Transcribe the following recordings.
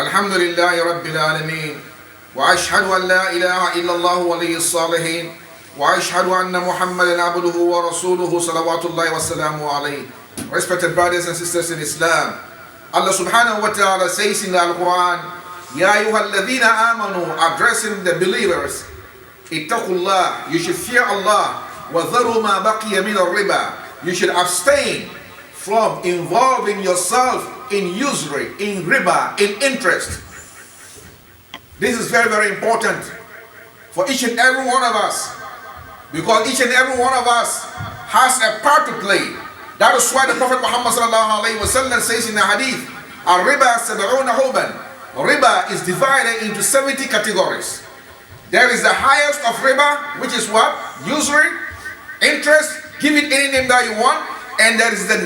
الحمد لله رب العالمين وأشهد أن لا إله إلا الله ولي الصالحين وأشهد أن محمدا عبده ورسوله صلوات الله وسلامه عليه. Respected brothers and sisters in Islam, Allah subhanahu wa ta'ala says in the Al-Quran, Ya ayyuha alladhina amanu, addressing the believers, ittaqullah, you should fear Allah, wa dharu ma baqiya min al-riba, you should abstain from involving yourself in usury, in riba, in interest. This is very, very important for each and every one of us, because each and every one of us has a part to play. That is why the Prophet Muhammad sallallahu alaihi wasallam says in the hadith, "Riba sab'una huban." Riba is divided into 70 categories. There is the highest of riba, which is what? Usury, interest, give it any name that you want. And there is the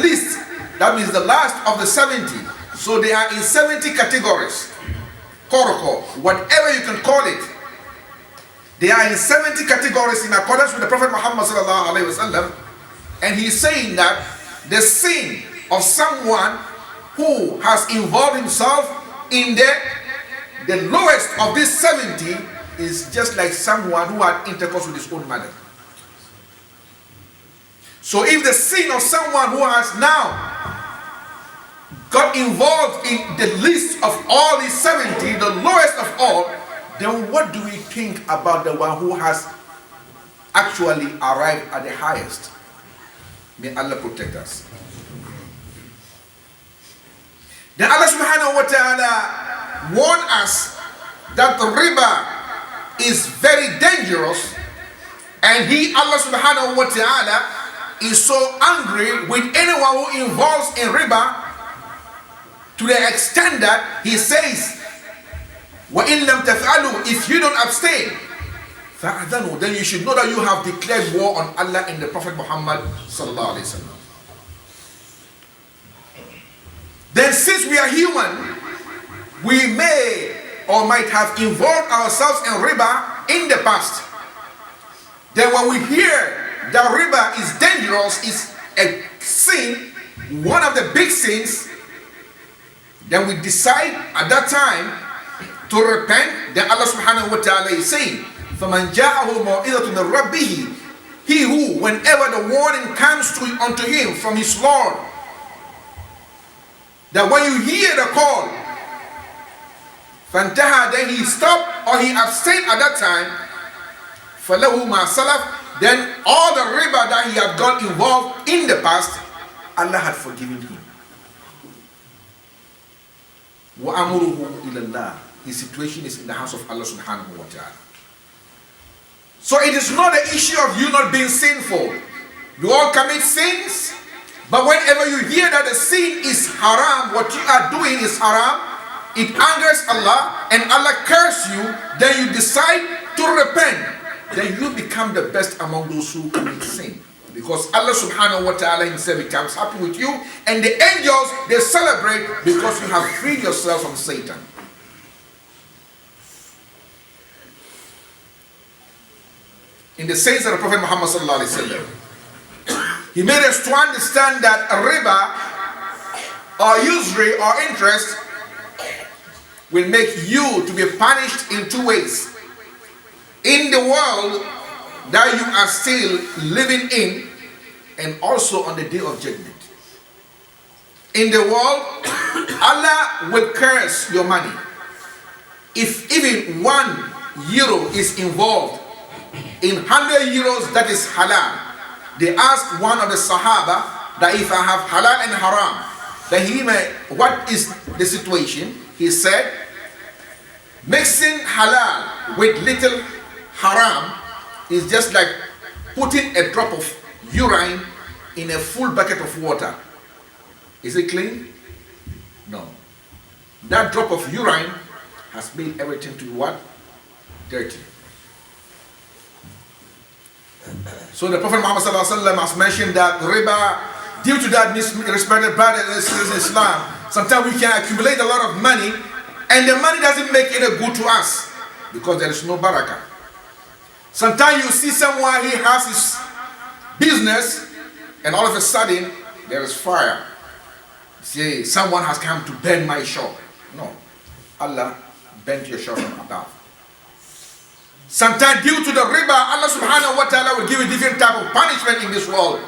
least, that means the last of the 70. So they are in 70 categories. Koroko, whatever you can call it. They are in 70 categories in accordance with the Prophet Muhammad sallallahu alaihi wasallam. And he's saying that the sin of someone who has involved himself in the lowest of these 70 is just like someone who had intercourse with his own mother. So if the sin of someone who has now got involved in the list of all these 70, the lowest of all, then what do we think about the one who has actually arrived at the highest? May Allah protect us. Then Allah subhanahu wa ta'ala warned us that the riba is very dangerous, and Allah subhanahu wa ta'ala is so angry with anyone who involves in riba, to the extent that he says, وَإِن لَمْ تَفْعَلُوا, if you don't abstain, فَأَذَنُوا, then you should know that you have declared war on Allah and the Prophet Muhammad sallallahu alaihi wasallam. Then since we are human, we may or might have involved ourselves in riba in the past. Then when we hear that riba is dangerous, is a sin, one of the big sins, then we decide at that time to repent. Then Allah subhanahu wa ta'ala is saying, فَمَنْ جَاءَهُ مَوْئِذَةٌ مِنْ رَبِّهِ, he who, whenever the warning comes unto him from his Lord, that when you hear the call, فَانْتَهَا, then he stopped or he abstained at that time, فَلَهُ مَا سَلَفْ, then all the riba that he had got involved in the past, Allah had forgiven him. وَأَمُرُهُ إِلَى اللَّهِ, his situation is in the house of Allah subhanahu wa ta'ala. So it is not the issue of you not being sinful. We all commit sins, but whenever you hear that the sin is haram, what you are doing is haram, it angers Allah and Allah curses you, then you decide to repent. Then you become the best among those who commit sin. Because Allah subhanahu wa ta'ala himself becomes happy with you, and the angels, they celebrate because you have freed yourself from Satan. In the sayings of the Prophet Muhammad sallallahu alaihi wasallam, he made us to understand that a riba or usury or interest will make you to be punished in two ways. In the world that you are still living in, and also on the day of judgment. In the world, Allah will curse your money. If even €1 is involved in 100 euros, that is halal. They asked one of the Sahaba that if I have halal and haram, that what is the situation? He said, mixing halal with little haram is just like putting a drop of urine in a full bucket of water. Is it clean? No. That drop of urine has made everything to be what? Dirty. So the Prophet Muhammad has mentioned that riba, due to that, respected brothers and sisters in Islam, sometimes we can accumulate a lot of money and the money doesn't make any good to us because there is no barakah. Sometimes you see someone, he has his business and all of a sudden there is fire. Say, someone has come to burn my shop. No. Allah bent your shore from above. Sometimes due to the riba, Allah subhanahu wa ta'ala will give you different type of punishment in this world.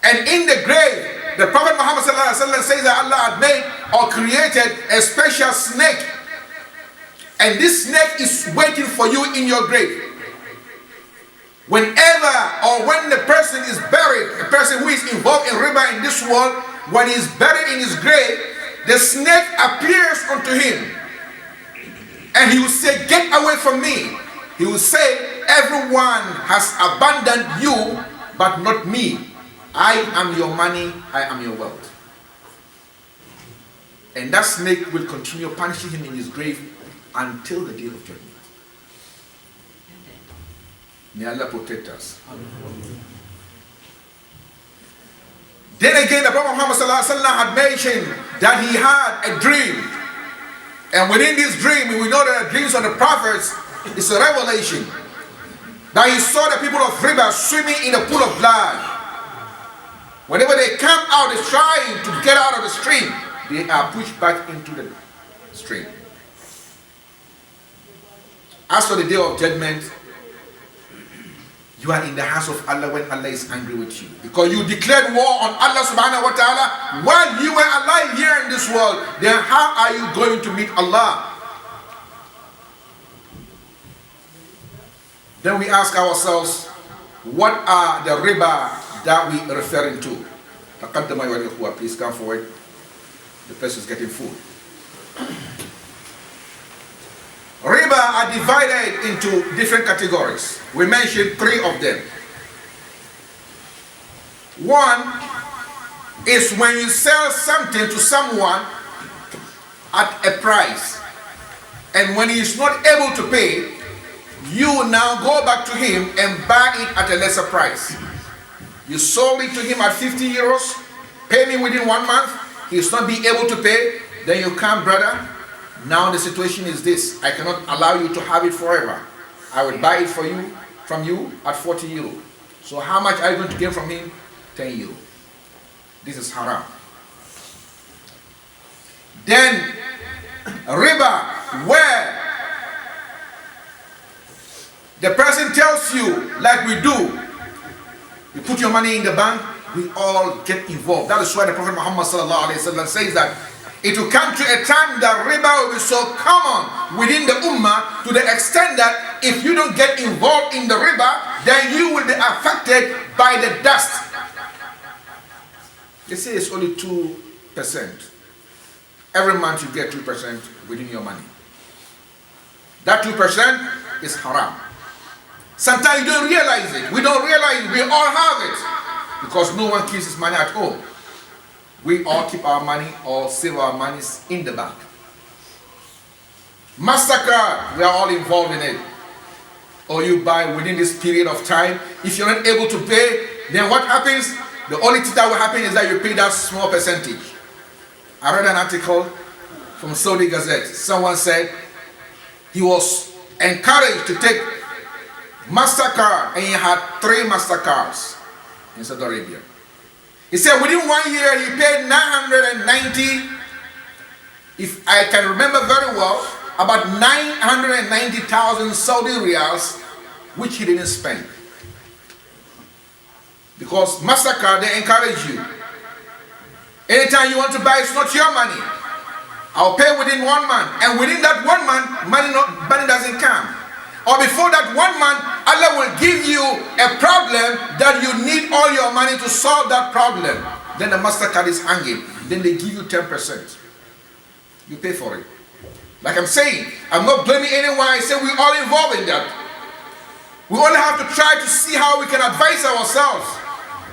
And in the grave, the Prophet Muhammad sallallahu alaihi wasallam says that Allah had made or created a special snake. And this snake is waiting for you in your grave. Whenever or when the person is buried, a person who is involved in riba in this world, when he is buried in his grave, the snake appears unto him. And he will say, get away from me. He will say, everyone has abandoned you, but not me. I am your money, I am your wealth. And that snake will continue punishing him in his grave until the day of judgment. May Allah protect us. Then again, the Prophet Muhammad had mentioned that he had a dream. And within this dream, we know that the dreams of the prophets is a revelation. That he saw the people of Riba swimming in a pool of blood. Whenever they come out, they're trying to get out of the stream. They are pushed back into the stream. As for the day of judgment, you are in the house of Allah when Allah is angry with you. Because you declared war on Allah subhanahu wa ta'ala while you were alive here in this world. Then how are you going to meet Allah? Then we ask ourselves, what are the riba that we are referring to? Please come forward. The person is getting food. Riba are divided into different categories. We mentioned 3 of them. One is when you sell something to someone at a price, and when he is not able to pay, you now go back to him and buy it at a lesser price. You sold it to him at 50 euros, pay me within 1 month, he is not being able to pay, then you come, brother, now the situation is this, I cannot allow you to have it forever. I will buy it from you at 40 euro. So how much are you going to get from him? 10 euro. This is haram. Then riba, where the person tells you, like we do, you put your money in the bank, we all get involved. That is why the Prophet Muhammad sallallahu alaihi wasallam says that it will come to a time that riba will be so common within the ummah to the extent that if you don't get involved in the riba, then you will be affected by the dust. They say it's only 2%. Every month you get 2% within your money. That 2% is haram. Sometimes you don't realize it. We don't realize it. We all have it. Because no one keeps his money at home. We all keep our money or save our monies in the bank. MasterCard, we are all involved in it. Or you buy within this period of time. If you're not able to pay, then what happens? The only thing that will happen is that you pay that small percentage. I read an article from Saudi Gazette. Someone said he was encouraged to take MasterCard, and he had 3 MasterCards in Saudi Arabia. He said within 1 year he paid 990, if I can remember very well, about 990,000 Saudi riyals, which he didn't spend. Because MasterCard, they encourage you. Anytime you want to buy, it's not your money. I'll pay within 1 month. And within that 1 month, money doesn't come. Or before that 1 month, Allah will give you a problem that you need all your money to solve that problem. Then the MasterCard is hanging. Then they give you 10%. You pay for it. Like I'm saying, I'm not blaming anyone. I say we're all involved in that. We only have to try to see how we can advise ourselves.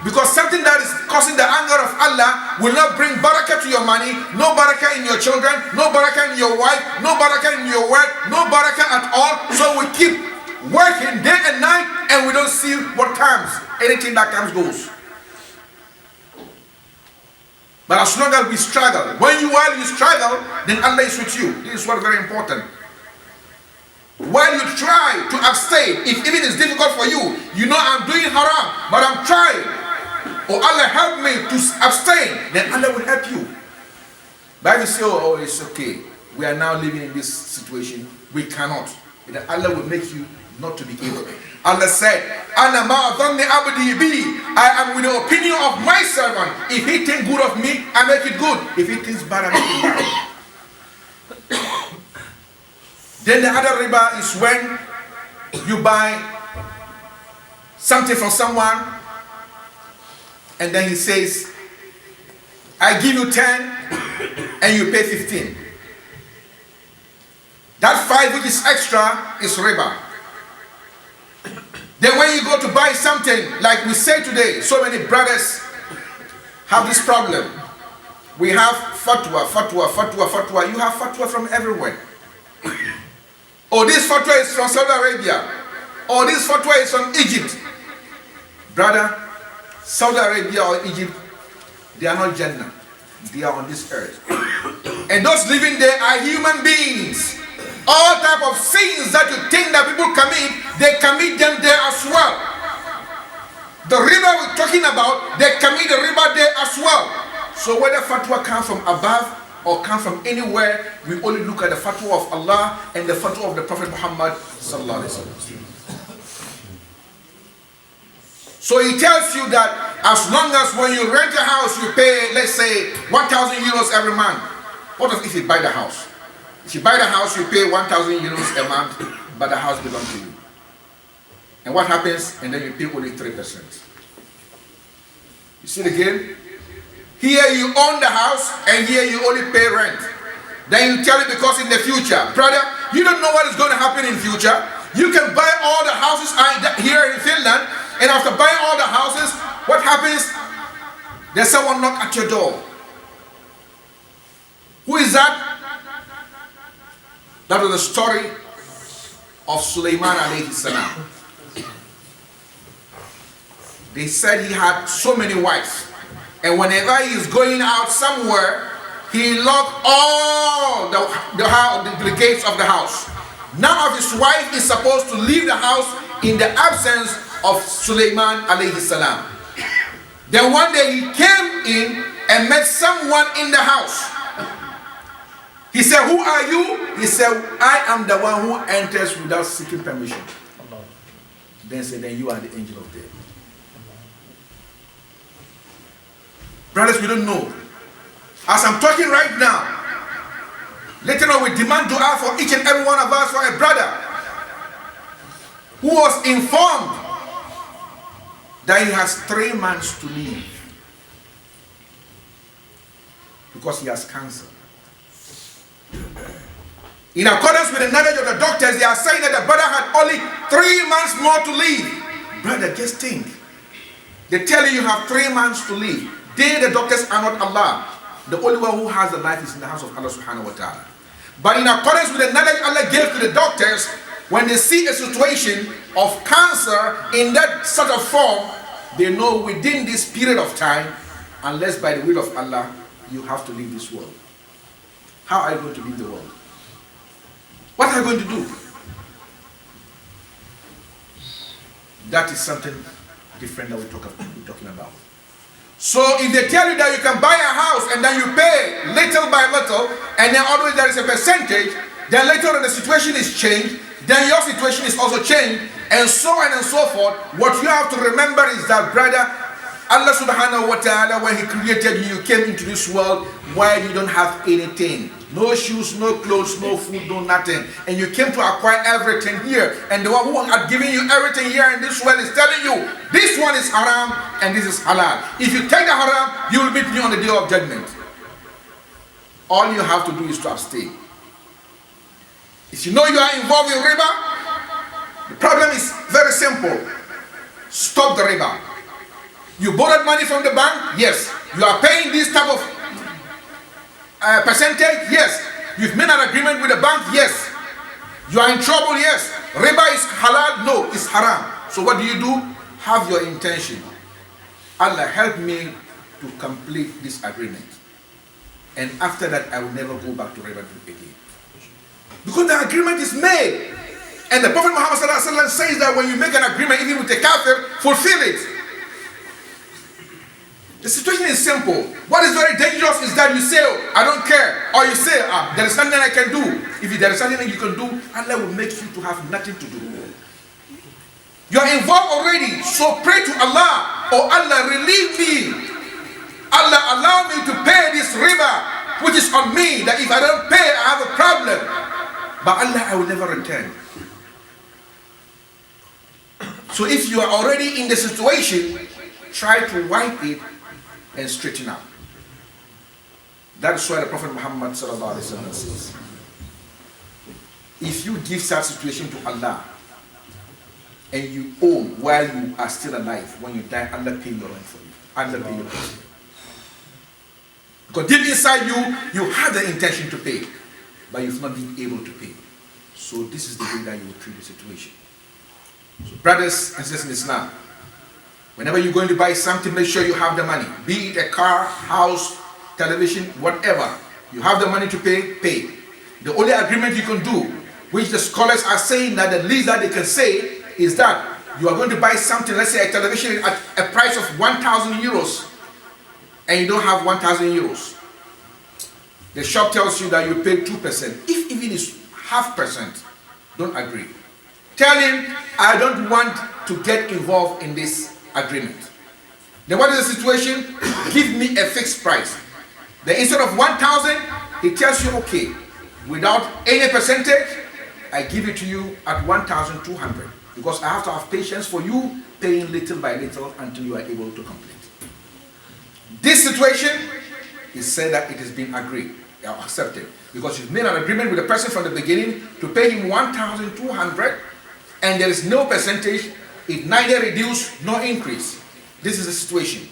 Because something that is causing the anger of Allah will not bring barakah to your money, no barakah in your children, no barakah in your wife, no barakah in your work, no barakah at all. So we keep working day and night and we don't see what comes. Anything that comes goes. But as long as we struggle, while you struggle, then Allah is with you. This is what is very important. While you try to abstain, if even it's difficult for you, you know I'm doing haram, but I'm trying. Or Allah help me to abstain, then Allah will help you. But if you say, oh, it's okay, we are now living in this situation. We cannot. And Allah will make you not to be able. Allah said, Ana ma dhanni abdi bi. I am with the opinion of my servant. If he thinks good of me, I make it good. If he thinks bad, I make it bad. Then the other riba is when you buy something from someone and then he says, I give you 10 and you pay 15. That 5 which is extra is riba. Then when you go to buy something, like we say today, so many brothers have this problem. We have fatwa. You have fatwa from everywhere. Oh, this fatwa is from Saudi Arabia. Oh, this fatwa is from Egypt. Brother, Saudi Arabia or Egypt, they are not Jannah. They are on this earth. And those living there are human beings. All type of sins that you think that people commit, they commit them there as well. The riba we're talking about, they commit the riba there as well. So whether fatwa comes from above or comes from anywhere, we only look at the fatwa of Allah and the fatwa of the Prophet Muhammad sallallahu alaihi wasallam. So he tells you that as long as when you rent a house, you pay, let's say, 1,000 euros every month. What if you buy the house? If you buy the house, you pay 1,000 euros a month, but the house belongs to you. And what happens? And then you pay only 3%. You see the game? Here you own the house, and here you only pay rent. Then you tell it because in the future, brother, you don't know what is going to happen in future. You can buy all the houses here in Finland, and after buying all the houses, what happens? There's someone knock at your door. Who is that? That was the story of Sulaiman alayhi salam. They said he had so many wives, and whenever he is going out somewhere, he locked all the gates of the house. None of his wife is supposed to leave the house in the absence of Sulaiman alayhi salam. Then one day he came in and met someone in the house. He said, who are you? He said, I am the one who enters without seeking permission. Then said, then you are the angel of death. Brothers, we don't know. As I'm talking right now, later on we demand dua for each and every one of us for a brother who was informed that he has 3 months to live because he has cancer. In accordance with the knowledge of the doctors, they are saying that the brother had only 3 months more to live. Brother, just think. They tell you have 3 months to live. They, the doctors, are not Allah. The only one who has the life is in the hands of Allah subhanahu wa ta'ala. But in accordance with the knowledge Allah gave to the doctors, when they see a situation of cancer in that sort of form, they know within this period of time, unless by the will of Allah, you have to leave this world. How are you going to leave the world? What are you going to do? That is something different that we're talking about. So if they tell you that you can buy a house and then you pay little by little, and then always there is a percentage, then later on the situation is changed, then your situation is also changed, and so on and so forth. What you have to remember is that, brother, Allah subhanahu wa ta'ala, when he created you, you came into this world while you don't have anything. No shoes, no clothes, no food, no nothing. And you came to acquire everything here. And the one who had given you everything here in this world is telling you, this one is haram and this is halal. If you take the haram, you will meet me on the day of judgment. All you have to do is to abstain. If you know you are involved in riba, the problem is very simple. Stop the riba. You borrowed money from the bank? Yes. You are paying this type of percentage? Yes. You've made an agreement with the bank? Yes. You are in trouble? Yes. Riba is halal? No, it's haram. So what do? Have your intention. Allah, help me to complete this agreement. And after that, I will never go back to riba again. Because the agreement is made. And the Prophet Muhammad says that when you make an agreement, even with a kafir, fulfill it. The situation is simple. What is very dangerous is that you say, oh, I don't care. Or you say, there is nothing I can do. If there is something that you can do, Allah will make you to have nothing to do. You are involved already. So pray to Allah. Oh Allah, relieve me. Allah, allow me to pay this riba, which is on me, that if I don't pay, I have a problem. But Allah, I will never return. So if you are already in the situation, try to wipe it and straighten out. That's why the Prophet Muhammad says, if you give such situation to Allah and you owe while you are still alive, when you die, Allah pay your rent for you. Allah pay your rent. Because deep inside you, you had the intention to pay, but you've not been able to pay. So this is the way that you will treat the situation. So brothers and sisters in Islam, whenever you're going to buy something, make sure you have the money. Be it a car, house, television, whatever. You have the money to pay, pay. The only agreement you can do, which the scholars are saying that the least that they can say, is that you are going to buy something, let's say a television at a price of 1,000 euros, and you don't have 1,000 euros. The shop tells you that you pay 2%. If even it's 0.5%, don't agree. Tell him, I don't want to get involved in this agreement. Then what is the situation? Give me a fixed price. Then instead of 1,000, he tells you, okay, without any percentage, I give it to you at 1,200. Because I have to have patience for you, paying little by little until you are able to complete. This situation is said that it has been agreed, or accepted. Because you've made an agreement with the person from the beginning to pay him 1,200, and there is no percentage, it neither reduce nor increase. This is the situation.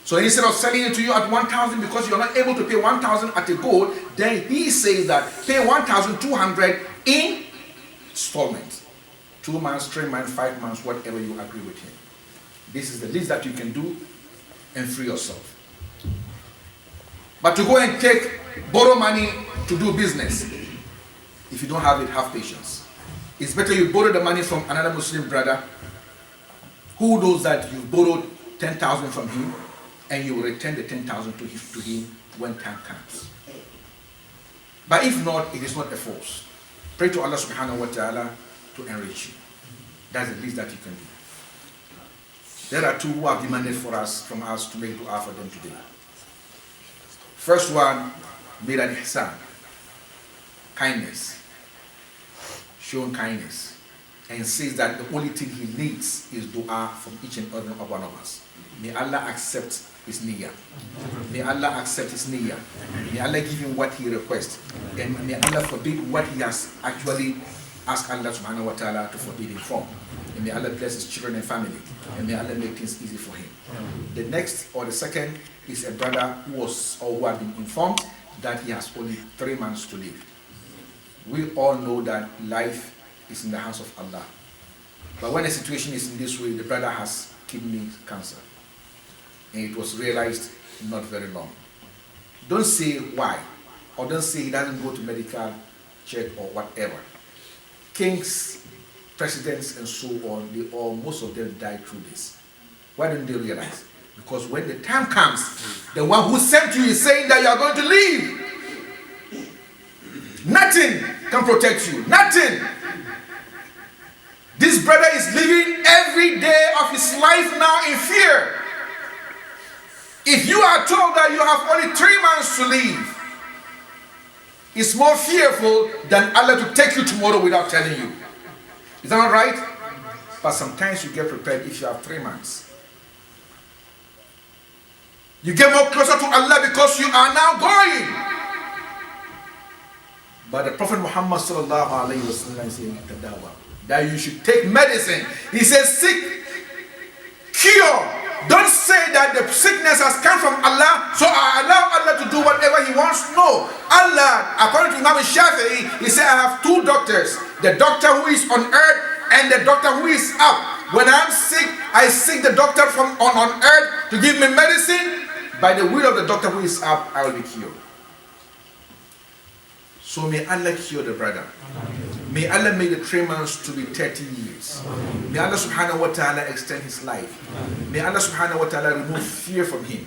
So instead of selling it to you at 1,000 because you're not able to pay 1,000 at a go, then he says that pay 1,200 in installments. 2 months, 3 months, 5 months, whatever you agree with him. This is the least that you can do and free yourself. But to go and borrow money to do business, if you don't have it, have patience. It's better you borrow the money from another Muslim brother who knows that you borrowed 10,000 from him, and you will return the 10,000 to him when time comes. But if not, it is not a force. Pray to Allah subhanahu wa ta'ala to enrich you. That's the least that you can do. There are two who have demanded from us to make dua for them today. First one made an ihsan, kindness, shown kindness, and says that the only thing he needs is dua from each and every one of us. May Allah accept his niyyah. May Allah accept his niyyah. May Allah give him what he requests. And may Allah forbid what he has actually asked Allah subhanahu wa ta'ala to forbid him from. And may Allah bless his children and family. And may Allah make things easy for him. The next or the second is a brother who had been informed that he has only 3 months to live. We all know that life is in the hands of Allah. But when a situation is in this way, the brother has kidney cancer. And it was realized not very long. Don't say why, or don't say he doesn't go to medical check or whatever. Kings, presidents, and so on, most of them died through this. Why don't they realize? Because when the time comes, the one who sent you is saying that you are going to leave. Nothing can protect you. Nothing. This brother is living every day of his life now in fear. If you are told that you have only 3 months to live, it's more fearful than Allah to take you tomorrow without telling you. Is that not right? But sometimes you get prepared if you have 3 months. You get more closer to Allah because you are now going. But the Prophet Muhammad sallallahu alayhi wa sallam is saying that you should take medicine. He says seek cure. Don't say that the sickness has come from Allah, so I allow Allah to do whatever he wants. No. Allah, according to Imam Shafi'i, he said, I have 2 doctors. The doctor who is on earth and the doctor who is up. When I'm sick, I seek the doctor from on earth to give me medicine. By the will of the doctor who is up, I will be cured. So may Allah cure the brother. May Allah make the 3 months to be 30 years. May Allah subhanahu wa ta'ala extend his life. May Allah subhanahu wa ta'ala remove fear from him.